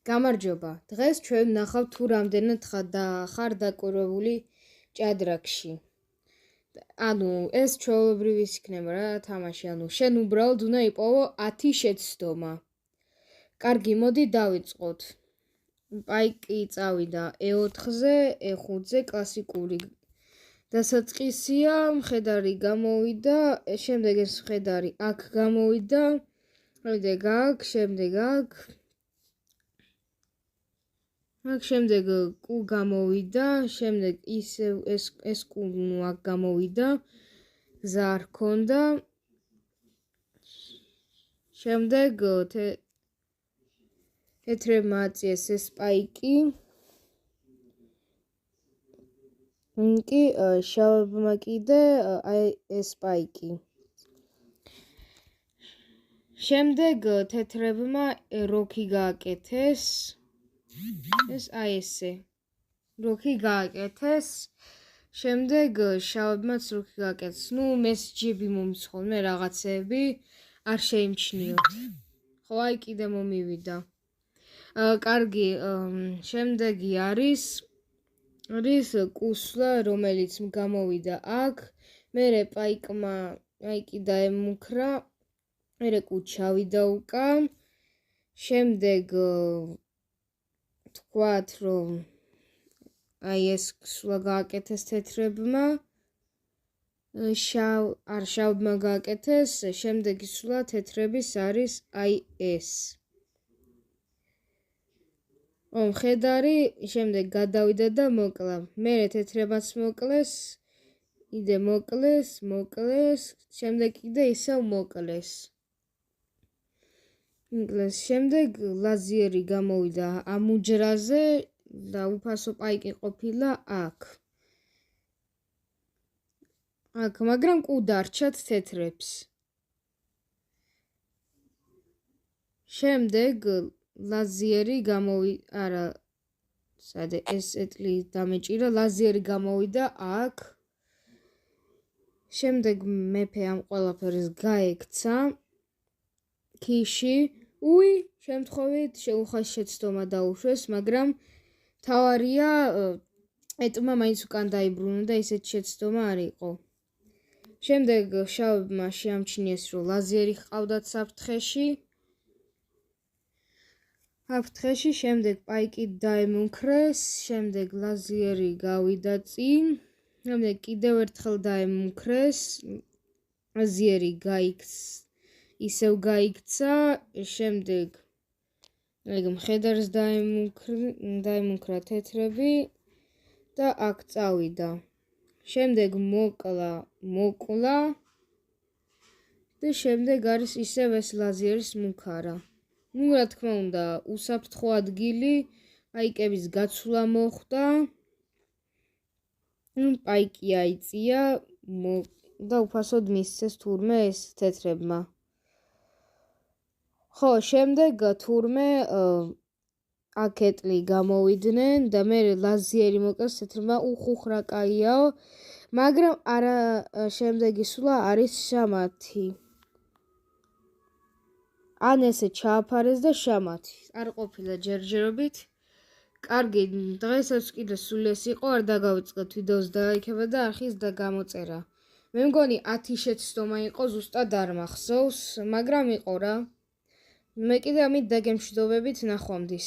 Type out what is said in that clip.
გამარჯობა. დღეს ჩვენ ნახავთ თუ რამდენად ხარ დაკვირვებული ჭადრაკში. ეს ჩვეულებრივი იქნება რა თამაში, შენ უბრალოდ უნდა იპოვო 10 შეცდომა. კარგი, მოდი დავიწყოთ. პაიკი წავიდა E4-ზე, E5-ზე კლასიკური. დასაწყისია, მხედარი გამოვიდა, შემდეგ ეს მხედარი აქ გამოვიდა, შემდეგ შემდეგ კუ გამოვიდა, შემდეგ ისევ ეს კუ აქ გამოვიდა, გზა არ ჰქონდა. შემდეგ თეთრებმა აწიეს ეს პაიკი. კი შავებმა კიდე ეს პაიკი. შემდეგ თეთრებმა როქი გააკეთეს. ეს ესე. როქი გააკეთეს. შემდეგ შავებმაც როქი გააკეთეს. მესჯები მომცხონე რაღაცები არ შეიმჩნიოთ. ხო, აი კიდე მომივიდა. კარგი, შემდეგი არის კუსლა, რომელიც გამოვიდა აქ. მერე პაიკი დაემუქრა. მერე კუ ჩავიდა უკან. შემდეგ თქვათ, რომ ეს კუსლა გააკეთეს თეთრებმა. შავებმა გააკეთეს, შემდეგი სულა თეთრების არის ეს. მხედარი შემდეგ გადავიდა და მოკლა. მერე თეთრებაც მოკლეს, კიდე მოკლეს, შემდეგ კიდე ისევ მოკლეს. შემდეგ ლაზიერი გამოვიდა ამ უჯრაზე და უფასო პაიკი ყოფილა აქ. მაგრამ კუ დარჩათ თეთრებს. შემდეგ ლაზიერი გამოვიდა, სადე ეს ეტლი დამეჭირა, ლაზიერი გამოვიდა აქ. შემდეგ მეფე ამ ყველაფერს გაექცა. ქიში, შემთხვევით შეუხას შეცდომა დაუშვეს, მაგრამ თავარია ეტმა მაინც უკან დაიბრუნა და ისეთ შეცდომა არ იყო. შემდეგ შავებმა შეამჩნიეს, რომ ლაზიერი ჰყავდათ საფრთხეში. შემდეგ პაიკი დაემუქრეს, შემდეგ ლაზიერი გავიდა წინ, შემდეგ კიდევ ერთხელ დაემუქრეს, ლაზიერი ისევ გაიქცა, შემდეგ მხედარს დაემუქრა თეთრები და აქ წავიდა. შემდეგ მოკლა და შემდეგ არის ისევ ეს ლაზიერის მუქარა. რა თქმა უნდა, უსაფრთხო ადგილი, პაიკების გაცვლა მოხდა. პაიკი აიწია და უფასოდ მისცეს თურმე ეს თეთრებმა. ხო, შემდეგ თურმე აქ ეტლი გამოვიდნენ და მე ლაზიერი მოკლეს თეთრმა უხუხრა კაიაო, მაგრამ არა შემდეგი სულა არის შამათი. ან ესე ჩააფარეს და შამათი. არ ყოფილა ჯერჯერობით. კარგი, დღესაც კიდე სულ ეს იყო, არ დაგავიწყეთ ვიდეოს დალაიქება და არხის და გამოწერა. მე მგონი 10 შეცდომა იყო, ზუსტად არ მახსოვს, მაგრამ იყო რა. მე კიდე ამით დაგემშვიდობებით, ნახვამდის.